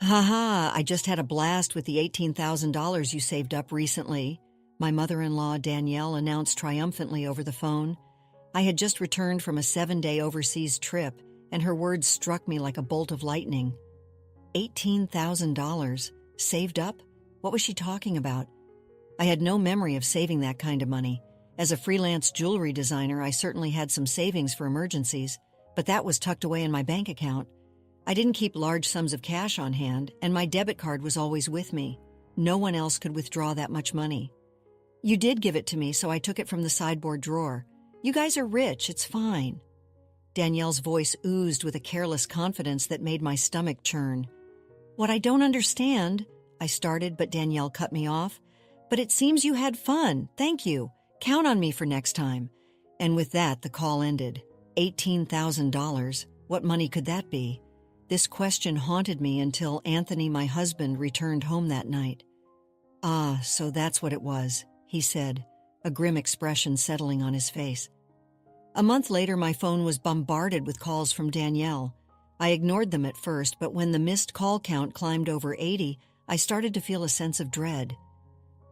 Haha, I just had a blast with the $18,000 you saved up recently, my mother-in-law Danielle announced triumphantly over the phone. I had just returned from a 7-day overseas trip, and her words struck me like a bolt of lightning. $18,000? Saved up? What was she talking about? I had no memory of saving that kind of money. As a freelance jewelry designer, I certainly had some savings for emergencies, but that was tucked away in my bank account. I didn't keep large sums of cash on hand, and my debit card was always with me. No one else could withdraw that much money. You did give it to me, so I took it from the sideboard drawer. You guys are rich, it's fine. Danielle's voice oozed with a careless confidence that made my stomach churn. What I don't understand, I started, but Danielle cut me off. But it seems you had fun, thank you. Count on me for next time. And with that, the call ended. $18,000, what money could that be? This question haunted me until Anthony, my husband, returned home that night. Ah, so that's what it was, he said, a grim expression settling on his face. A month later, my phone was bombarded with calls from Danielle. I ignored them at first, but when the missed call count climbed over 80, I started to feel a sense of dread.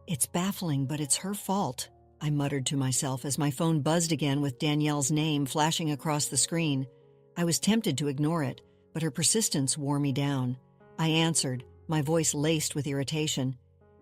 It's baffling, but it's her fault, I muttered to myself as my phone buzzed again with Danielle's name flashing across the screen. I was tempted to ignore it, but her persistence wore me down. I answered, my voice laced with irritation.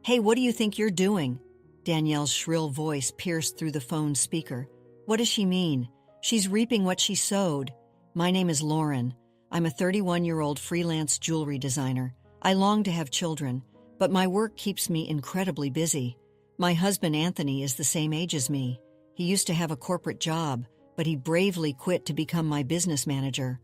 Hey, what do you think you're doing? Danielle's shrill voice pierced through the phone's speaker. What does she mean? She's reaping what she sowed. My name is Lauren. I'm a 31-year-old freelance jewelry designer. I long to have children, but my work keeps me incredibly busy. My husband Anthony is the same age as me. He used to have a corporate job, but he bravely quit to become my business manager.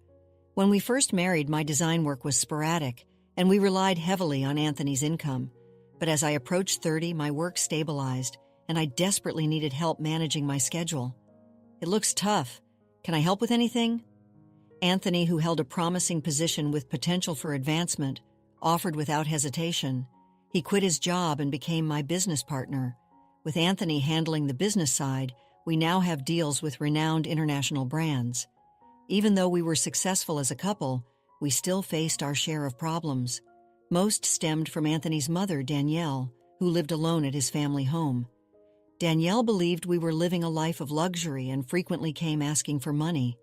When we first married, my design work was sporadic, and we relied heavily on Anthony's income. But as I approached 30, my work stabilized, and I desperately needed help managing my schedule. It looks tough. Can I help with anything? Anthony, who held a promising position with potential for advancement, offered without hesitation. He quit his job and became my business partner. With Anthony handling the business side, we now have deals with renowned international brands. Even though we were successful as a couple, we still faced our share of problems. Most stemmed from Anthony's mother, Danielle, who lived alone at his family home. Danielle believed we were living a life of luxury and frequently came asking for money.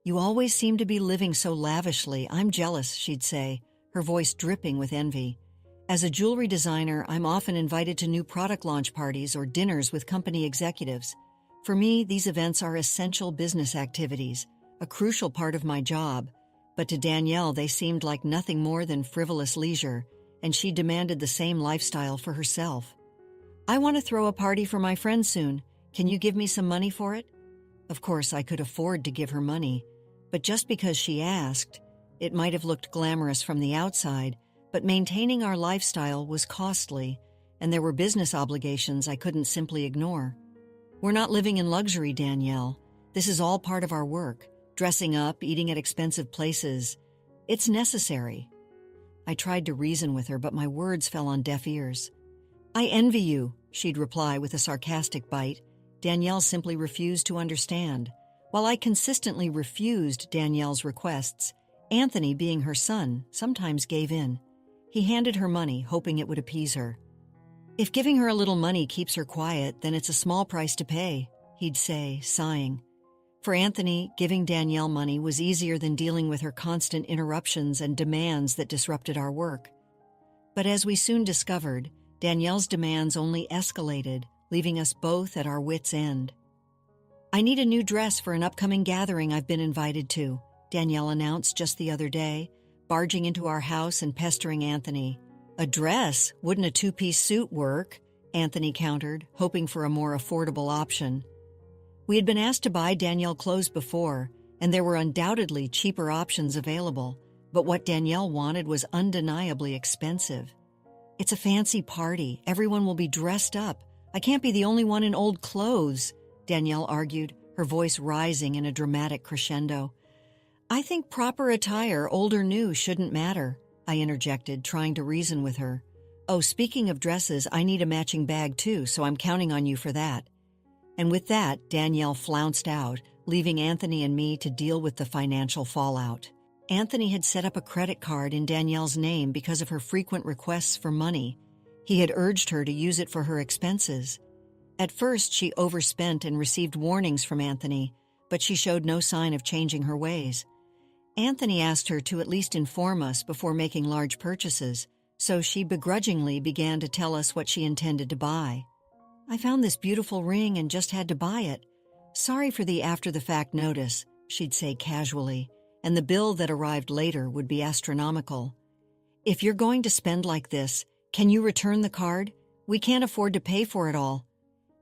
You always seem to be living so lavishly. I'm jealous, she'd say, her voice dripping with envy. As a jewelry designer, I'm often invited to new product launch parties or dinners with company executives. For me, these events are essential business activities, a crucial part of my job, but to Danielle they seemed like nothing more than frivolous leisure, and she demanded the same lifestyle for herself. I want to throw a party for my friend soon. Can you give me some money for it? Of course, I could afford to give her money, but just because she asked, it might have looked glamorous from the outside, but maintaining our lifestyle was costly, and there were business obligations I couldn't simply ignore. We're not living in luxury, Danielle. This is all part of our work. Dressing up, eating at expensive places. It's necessary. I tried to reason with her, but my words fell on deaf ears. I envy you, she'd reply with a sarcastic bite. Danielle simply refused to understand. While I consistently refused Danielle's requests, Anthony, being her son, sometimes gave in. He handed her money, hoping it would appease her. If giving her a little money keeps her quiet, then it's a small price to pay, he'd say, sighing. For Anthony, giving Danielle money was easier than dealing with her constant interruptions and demands that disrupted our work. But as we soon discovered, Danielle's demands only escalated, leaving us both at our wits' end. I need a new dress for an upcoming gathering I've been invited to, Danielle announced just the other day, barging into our house and pestering Anthony. A dress? Wouldn't a two-piece suit work? Anthony countered, hoping for a more affordable option. We had been asked to buy Danielle clothes before, and there were undoubtedly cheaper options available, but what Danielle wanted was undeniably expensive. It's a fancy party. Everyone will be dressed up. I can't be the only one in old clothes, Danielle argued, her voice rising in a dramatic crescendo. I think proper attire, old or new, shouldn't matter, I interjected, trying to reason with her. Oh, speaking of dresses, I need a matching bag too, so I'm counting on you for that. And with that, Danielle flounced out, leaving Anthony and me to deal with the financial fallout. Anthony had set up a credit card in Danielle's name because of her frequent requests for money. He had urged her to use it for her expenses. At first, she overspent and received warnings from Anthony, but she showed no sign of changing her ways. Anthony asked her to at least inform us before making large purchases, so she begrudgingly began to tell us what she intended to buy. "I found this beautiful ring and just had to buy it. Sorry for the after-the-fact notice," she'd say casually, and the bill that arrived later would be astronomical. "If you're going to spend like this, can you return the card? We can't afford to pay for it all."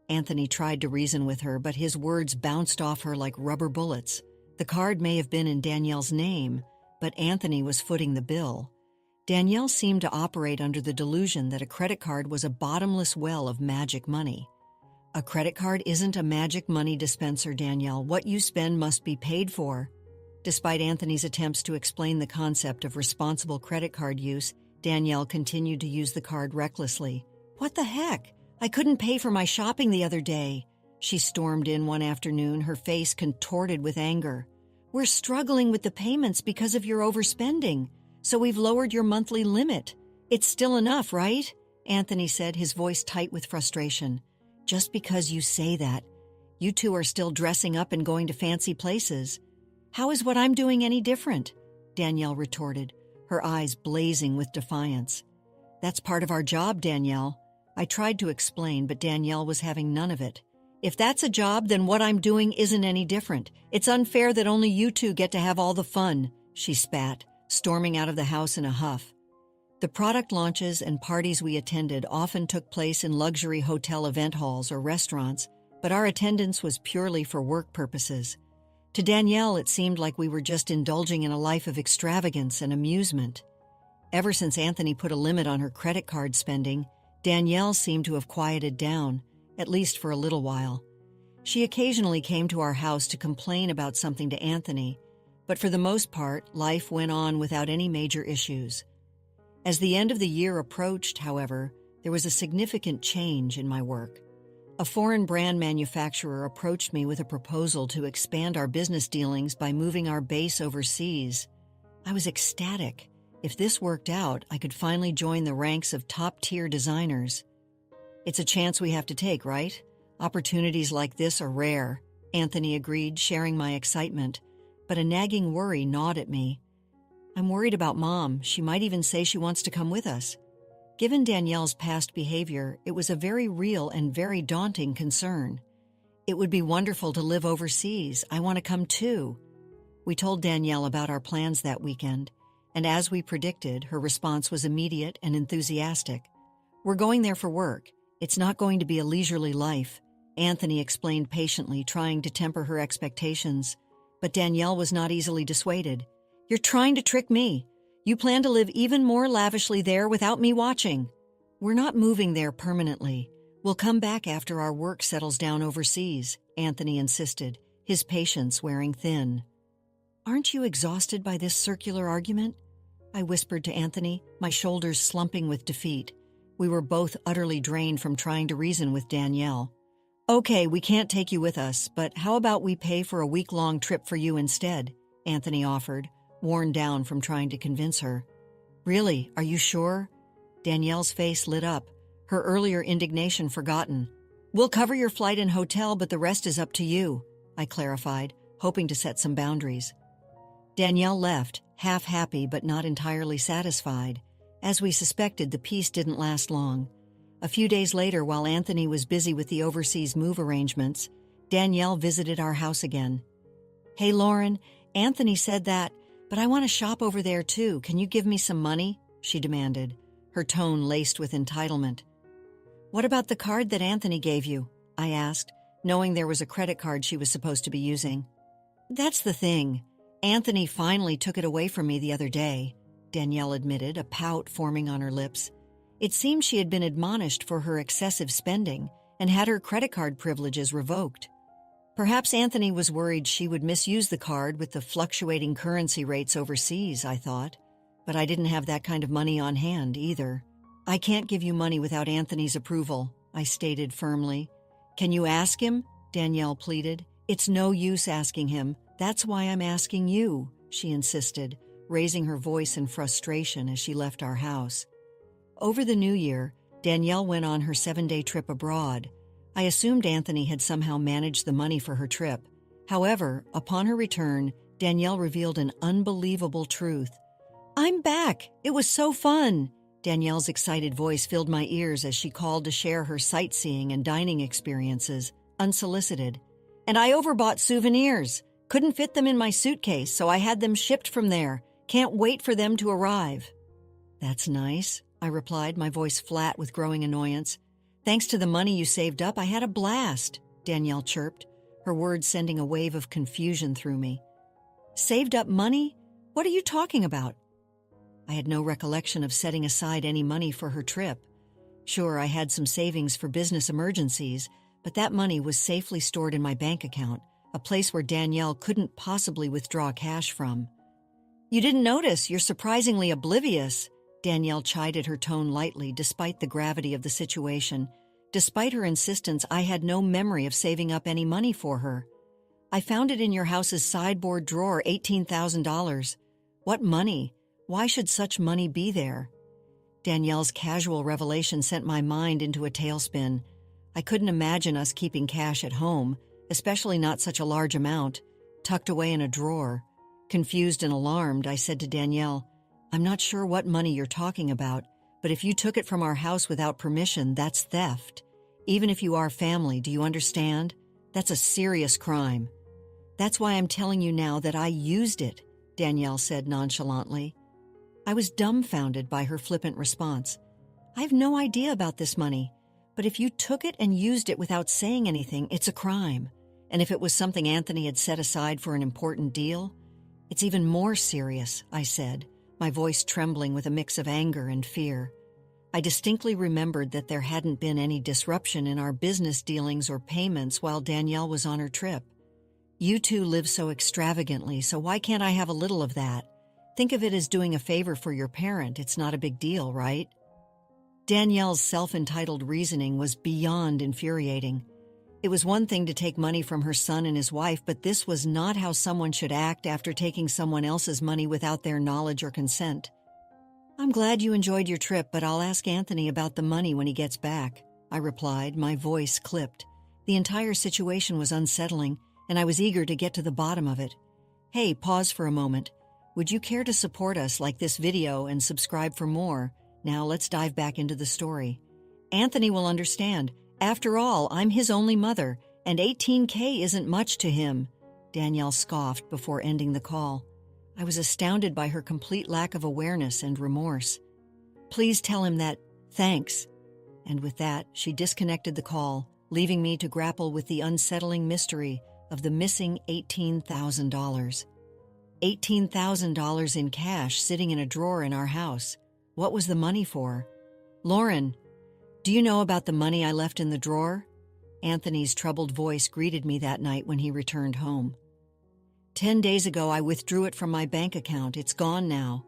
Anthony tried to reason with her, but his words bounced off her like rubber bullets. The card may have been in Danielle's name, but Anthony was footing the bill. Danielle seemed to operate under the delusion that a credit card was a bottomless well of magic money. "A credit card isn't a magic money dispenser, Danielle. What you spend must be paid for." Despite Anthony's attempts to explain the concept of responsible credit card use, Danielle continued to use the card recklessly. "What the heck? I couldn't pay for my shopping the other day." She stormed in one afternoon, her face contorted with anger. "We're struggling with the payments because of your overspending, so we've lowered your monthly limit. It's still enough, right?" Anthony said, his voice tight with frustration. "Just because you say that, you two are still dressing up and going to fancy places. How is what I'm doing any different?" Danielle retorted, her eyes blazing with defiance. "That's part of our job, Danielle." I tried to explain, but Danielle was having none of it. "If that's a job, then what I'm doing isn't any different. It's unfair that only you two get to have all the fun," she spat, storming out of the house in a huff. The product launches and parties we attended often took place in luxury hotel event halls or restaurants, but our attendance was purely for work purposes. To Danielle, it seemed like we were just indulging in a life of extravagance and amusement. Ever since Anthony put a limit on her credit card spending, Danielle seemed to have quieted down, at least for a little while. She occasionally came to our house to complain about something to Anthony, but for the most part, life went on without any major issues. As the end of the year approached, however, there was a significant change in my work. A foreign brand manufacturer approached me with a proposal to expand our business dealings by moving our base overseas. I was ecstatic. If this worked out, I could finally join the ranks of top-tier designers. "It's a chance we have to take, right? Opportunities like this are rare," Anthony agreed, sharing my excitement, but a nagging worry gnawed at me. "I'm worried about Mom. She might even say she wants to come with us." Given Danielle's past behavior, it was a very real and very daunting concern. "It would be wonderful to live overseas. I want to come too." We told Danielle about our plans that weekend, and as we predicted, her response was immediate and enthusiastic. "We're going there for work. It's not going to be a leisurely life," Anthony explained patiently, trying to temper her expectations. But Danielle was not easily dissuaded. "You're trying to trick me. You plan to live even more lavishly there without me watching." "We're not moving there permanently. We'll come back after our work settles down overseas," Anthony insisted, his patience wearing thin. "Aren't you exhausted by this circular argument?" I whispered to Anthony, my shoulders slumping with defeat. We were both utterly drained from trying to reason with Danielle. "Okay, we can't take you with us, but how about we pay for a week-long trip for you instead?" Anthony offered, worn down from trying to convince her. "Really, are you sure?" Danielle's face lit up, her earlier indignation forgotten. "We'll cover your flight and hotel, but the rest is up to you," I clarified, hoping to set some boundaries. Danielle left, half happy but not entirely satisfied. As we suspected, the peace didn't last long. A few days later, while Anthony was busy with the overseas move arrangements, Danielle visited our house again. "Hey, Lauren, Anthony said that, but I want to shop over there too. Can you give me some money?" she demanded, her tone laced with entitlement. "What about the card that Anthony gave you?" I asked, knowing there was a credit card she was supposed to be using. "That's the thing. Anthony finally took it away from me the other day," Danielle admitted, a pout forming on her lips. It seemed she had been admonished for her excessive spending and had her credit card privileges revoked. Perhaps Anthony was worried she would misuse the card with the fluctuating currency rates overseas, I thought. But I didn't have that kind of money on hand either. "I can't give you money without Anthony's approval," I stated firmly. "Can you ask him?" Danielle pleaded. "It's no use asking him. That's why I'm asking you," she insisted, raising her voice in frustration as she left our house. Over the new year, Danielle went on her 7-day trip abroad. I assumed Anthony had somehow managed the money for her trip. However, upon her return, Danielle revealed an unbelievable truth. "I'm back! It was so fun!" Danielle's excited voice filled my ears as she called to share her sightseeing and dining experiences, unsolicited. "And I overbought souvenirs. Couldn't fit them in my suitcase, so I had them shipped from there. Can't wait for them to arrive." "That's nice," I replied, my voice flat with growing annoyance. "Thanks to the money you saved up, I had a blast," Danielle chirped, her words sending a wave of confusion through me. "Saved up money? What are you talking about?" I had no recollection of setting aside any money for her trip. Sure, I had some savings for business emergencies, but that money was safely stored in my bank account, a place where Danielle couldn't possibly withdraw cash from. "You didn't notice, you're surprisingly oblivious," Danielle chided, her tone lightly despite the gravity of the situation. Despite her insistence, I had no memory of saving up any money for her. "I found it in your house's sideboard drawer, $18,000. What money? Why should such money be there?" Danielle's casual revelation sent my mind into a tailspin. I couldn't imagine us keeping cash at home, especially not such a large amount, tucked away in a drawer. Confused and alarmed, I said to Danielle, "I'm not sure what money you're talking about, but if you took it from our house without permission, that's theft. Even if you are family, do you understand? That's a serious crime." "That's why I'm telling you now that I used it," Danielle said nonchalantly. I was dumbfounded by her flippant response. "I have no idea about this money, but if you took it and used it without saying anything, it's a crime. And if it was something Anthony had set aside for an important deal, it's even more serious," I said, my voice trembling with a mix of anger and fear. I distinctly remembered that there hadn't been any disruption in our business dealings or payments while Danielle was on her trip. "You two live so extravagantly, so why can't I have a little of that? Think of it as doing a favor for your parent. It's not a big deal, right?" Danielle's self-entitled reasoning was beyond infuriating. It was one thing to take money from her son and his wife, but this was not how someone should act after taking someone else's money without their knowledge or consent. "I'm glad you enjoyed your trip, but I'll ask Anthony about the money when he gets back," I replied, my voice clipped. The entire situation was unsettling, and I was eager to get to the bottom of it. "Hey, pause for a moment. Would you care to support us, like this video, and subscribe for more? Now let's dive back into the story. Anthony will understand. After all, I'm his only mother, and $18K isn't much to him," Danielle scoffed before ending the call. I was astounded by her complete lack of awareness and remorse. "Please tell him that, thanks." And with that, she disconnected the call, leaving me to grapple with the unsettling mystery of the missing $18,000. $18,000 in cash sitting in a drawer in our house. What was the money for? "Lauren, do you know about the money I left in the drawer?" Anthony's troubled voice greeted me that night when he returned home. 10 days ago, I withdrew it from my bank account. It's gone now."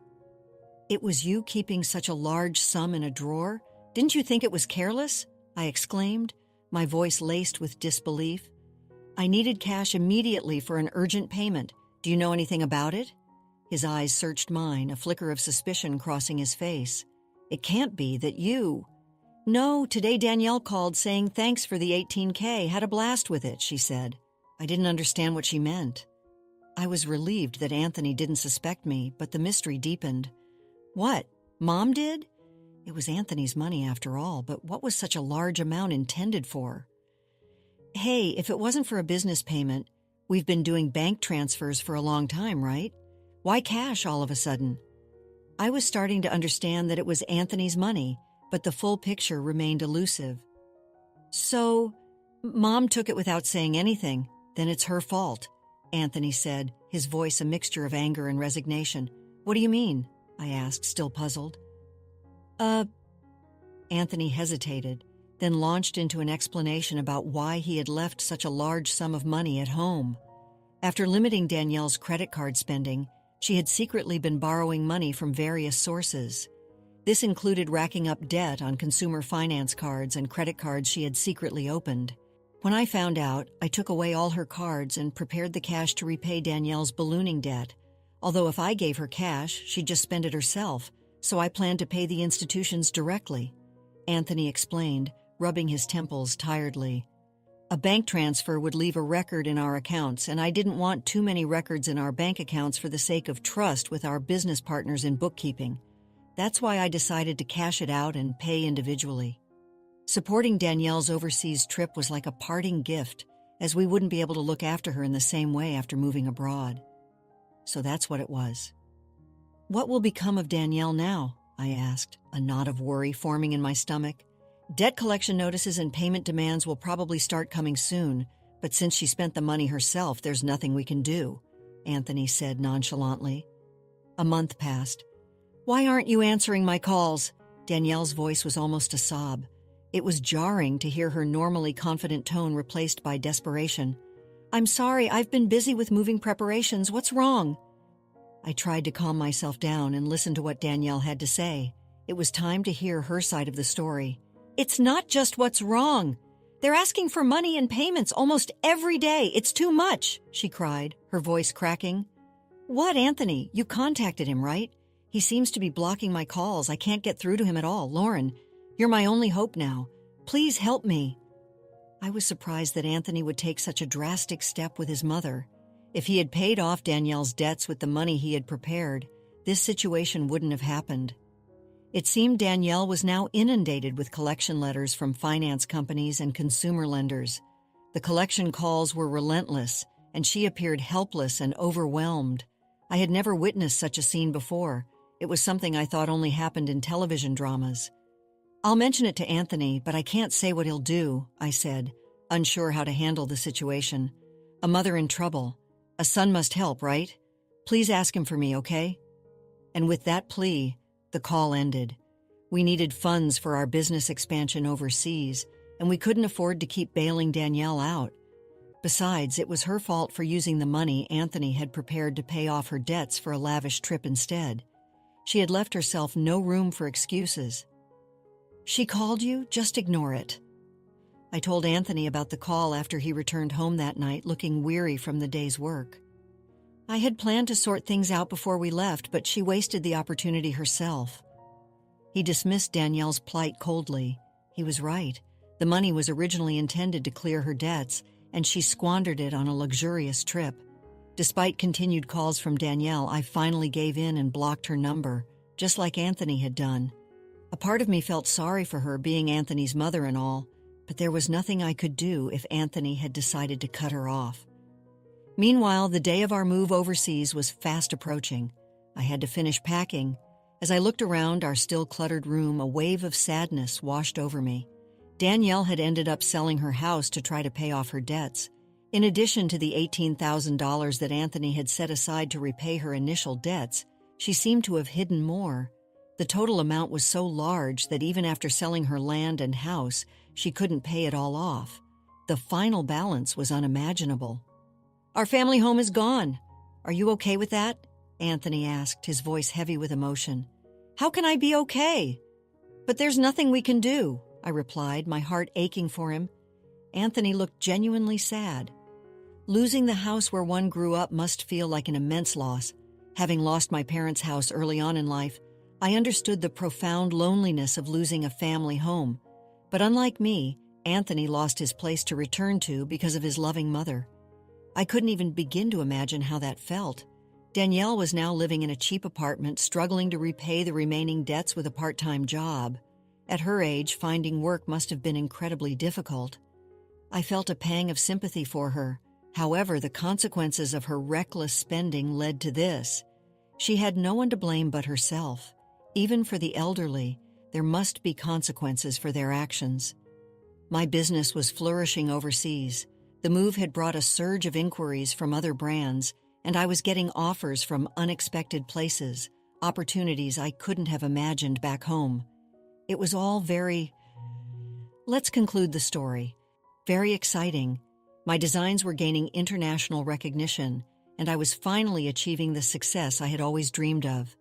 "It was you keeping such a large sum in a drawer? Didn't you think it was careless?" I exclaimed, my voice laced with disbelief. "I needed cash immediately for an urgent payment. Do you know anything about it?" His eyes searched mine, a flicker of suspicion crossing his face. "It can't be that you—" "No, today Danielle called saying thanks for the $18K, had a blast with it," she said. I didn't understand what she meant. I was relieved that Anthony didn't suspect me, but the mystery deepened. "What? Mom did?" It was Anthony's money after all, but what was such a large amount intended for? "Hey, if it wasn't for a business payment, we've been doing bank transfers for a long time, right? Why cash all of a sudden?" I was starting to understand that it was Anthony's money, but the full picture remained elusive. "So, Mom took it without saying anything. Then it's her fault," Anthony said, his voice a mixture of anger and resignation. "What do you mean?" I asked, still puzzled. Anthony hesitated, then launched into an explanation about why he had left such a large sum of money at home. After limiting Danielle's credit card spending, she had secretly been borrowing money from various sources. This included racking up debt on consumer finance cards and credit cards she had secretly opened. When I found out, I took away all her cards and prepared the cash to repay Danielle's ballooning debt. Although if I gave her cash, she'd just spend it herself, so I planned to pay the institutions directly, Anthony explained, rubbing his temples tiredly. A bank transfer would leave a record in our accounts, and I didn't want too many records in our bank accounts for the sake of trust with our business partners in bookkeeping. That's why I decided to cash it out and pay individually. Supporting Danielle's overseas trip was like a parting gift, as we wouldn't be able to look after her in the same way after moving abroad. So that's what it was. What will become of Danielle now? I asked, a knot of worry forming in my stomach. Debt collection notices and payment demands will probably start coming soon, but since she spent the money herself, there's nothing we can do, Anthony said nonchalantly. A month passed. Why aren't you answering my calls? Danielle's voice was almost a sob. It was jarring to hear her normally confident tone replaced by desperation. I'm sorry, I've been busy with moving preparations. What's wrong? I tried to calm myself down and listen to what Danielle had to say. It was time to hear her side of the story. It's not just what's wrong. They're asking for money and payments almost every day. It's too much, she cried, her voice cracking. What, Anthony? You contacted him, right? He seems to be blocking my calls. I can't get through to him at all. Lauren, you're my only hope now. Please help me. I was surprised that Anthony would take such a drastic step with his mother. If he had paid off Danielle's debts with the money he had prepared, this situation wouldn't have happened. It seemed Danielle was now inundated with collection letters from finance companies and consumer lenders. The collection calls were relentless, and she appeared helpless and overwhelmed. I had never witnessed such a scene before. It was something I thought only happened in television dramas. I'll mention it to Anthony, but I can't say what he'll do, I said, unsure how to handle the situation. A mother in trouble. A son must help, right? Please ask him for me, okay? And with that plea, the call ended. We needed funds for our business expansion overseas, and we couldn't afford to keep bailing Danielle out. Besides, it was her fault for using the money Anthony had prepared to pay off her debts for a lavish trip instead. She had left herself no room for excuses. She called you? Just ignore it. I told Anthony about the call after he returned home that night, looking weary from the day's work. I had planned to sort things out before we left, but she wasted the opportunity herself. He dismissed Danielle's plight coldly. He was right. The money was originally intended to clear her debts, and she squandered it on a luxurious trip. Despite continued calls from Danielle, I finally gave in and blocked her number, just like Anthony had done. A part of me felt sorry for her, being Anthony's mother and all, but there was nothing I could do if Anthony had decided to cut her off. Meanwhile, the day of our move overseas was fast approaching. I had to finish packing. As I looked around our still cluttered room, a wave of sadness washed over me. Danielle had ended up selling her house to try to pay off her debts. In addition to the $18,000 that Anthony had set aside to repay her initial debts, she seemed to have hidden more. The total amount was so large that even after selling her land and house, she couldn't pay it all off. The final balance was unimaginable. Our family home is gone. Are you okay with that? Anthony asked, his voice heavy with emotion. How can I be okay? But there's nothing we can do, I replied, my heart aching for him. Anthony looked genuinely sad. Losing the house where one grew up must feel like an immense loss. Having lost my parents' house early on in life, I understood the profound loneliness of losing a family home. But unlike me, Anthony lost his place to return to because of his loving mother. I couldn't even begin to imagine how that felt. Danielle was now living in a cheap apartment, struggling to repay the remaining debts with a part-time job. At her age, finding work must have been incredibly difficult. I felt a pang of sympathy for her. However, the consequences of her reckless spending led to this. She had no one to blame but herself. Even for the elderly, there must be consequences for their actions. My business was flourishing overseas. The move had brought a surge of inquiries from other brands, and I was getting offers from unexpected places, opportunities I couldn't have imagined back home. It was all Let's conclude the story. Very exciting. My designs were gaining international recognition, and I was finally achieving the success I had always dreamed of.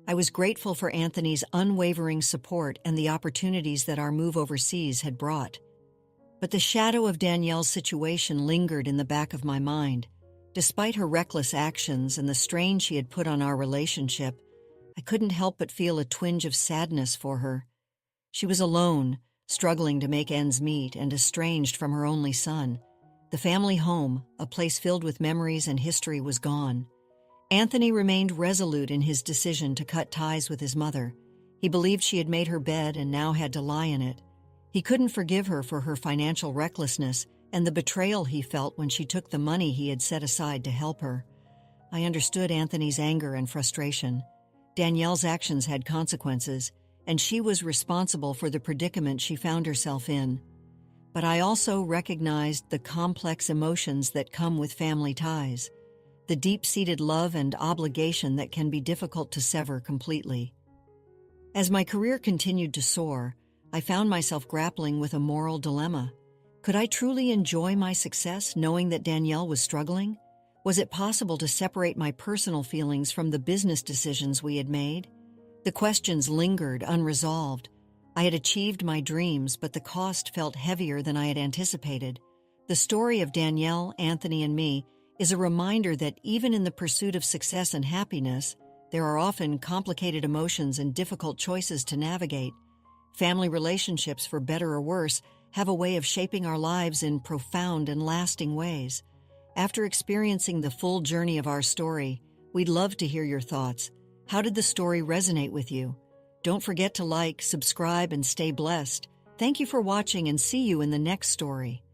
I was grateful for Anthony's unwavering support and the opportunities that our move overseas had brought. But the shadow of Danielle's situation lingered in the back of my mind. Despite her reckless actions and the strain she had put on our relationship, I couldn't help but feel a twinge of sadness for her. She was alone, struggling to make ends meet and estranged from her only son. The family home, a place filled with memories and history, was gone. Anthony remained resolute in his decision to cut ties with his mother. He believed she had made her bed and now had to lie in it. He couldn't forgive her for her financial recklessness and the betrayal he felt when she took the money he had set aside to help her. I understood Anthony's anger and frustration. Danielle's actions had consequences, and she was responsible for the predicament she found herself in. But I also recognized the complex emotions that come with family ties, the deep-seated love and obligation that can be difficult to sever completely. As my career continued to soar, I found myself grappling with a moral dilemma. Could I truly enjoy my success knowing that Danielle was struggling? Was it possible to separate my personal feelings from the business decisions we had made? The questions lingered unresolved. I had achieved my dreams, but the cost felt heavier than I had anticipated. The story of Danielle, Anthony, and me is a reminder that even in the pursuit of success and happiness, there are often complicated emotions and difficult choices to navigate. Family relationships, for better or worse, have a way of shaping our lives in profound and lasting ways. After experiencing the full journey of our story, we'd love to hear your thoughts. How did the story resonate with you? Don't forget to like, subscribe, and stay blessed. Thank you for watching, and see you in the next story.